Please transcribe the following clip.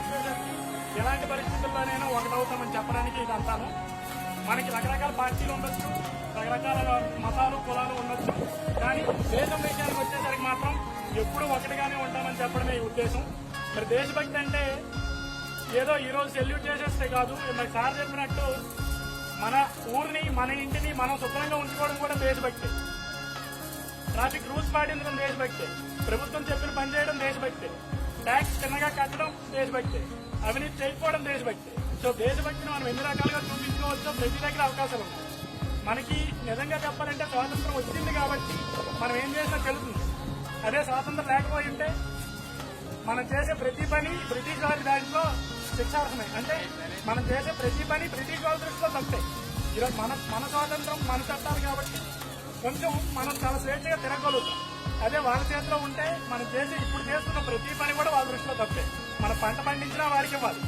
వచ్చేసరికి ఎలాంటి పరిస్థితుల్లోనైనా ఒకటవుతామని చెప్పడానికి ఇదంతాను. మనకి రకరకాల పార్టీలు ఉండొచ్చు, రకరకాల మతాలు కులాలు ఉండొచ్చు, కానీ దేశం విషయానికి వచ్చేసరికి మాత్రం ఎప్పుడూ ఒకటిగానే ఉంటామని చెప్పడమే ఈ ఉద్దేశం. మరి దేశభక్తి అంటే ఏదో ఈరోజు సెల్యూట్ చేసేస్తే కాదు, ఇందాక సార్ చెప్పినట్టు మన ఊరిని మన ఇంటిని మనం శుభ్రంగా ఉంచుకోవడం కూడా దేశభక్తి. ట్రాఫిక్ రూల్స్ పాటించడం దేశభక్తి, ప్రభుత్వం చెప్పిన పని చేయడం దేశభక్తి, ట్యాక్స్ చిన్నగా కట్టడం దేశభక్తి, అవినీతి చేయకపోవడం దేశభక్తి. సో దేశభక్తిని మనం ఎన్ని రకాలుగా చూపించుకోవచ్చో ప్రతి దగ్గర అవకాశాలు ఉన్నాయి. మనకి నిజంగా చెప్పాలంటే స్వాతంత్రం వచ్చింది కాబట్టి మనం ఏం చేసినా తెలుస్తుంది. అదే స్వాతంత్రం లేకపోయి ఉంటే మనం చేసే ప్రతి పని బ్రిటిష్ వారి దాంట్లో శిక్షార్హమే. అంటే మనం చేసే ప్రతి పని బ్రిటిష్ వాళ్ళ దృష్టిలో తప్పే. ఈరోజు మన స్వాతంత్రం మన చట్టాలు కాబట్టి కొంచెం మనం చాలా స్వేచ్ఛగా తిరగలుగుతాం. అదే వాళ్ళ చేతిలో ఉంటే మనం ఇప్పుడు చేస్తున్న ప్రతి పని కూడా వాళ్ళ దృష్టిలో తప్పే. మన పంట పండించినా వారికి ఇవ్వాలి.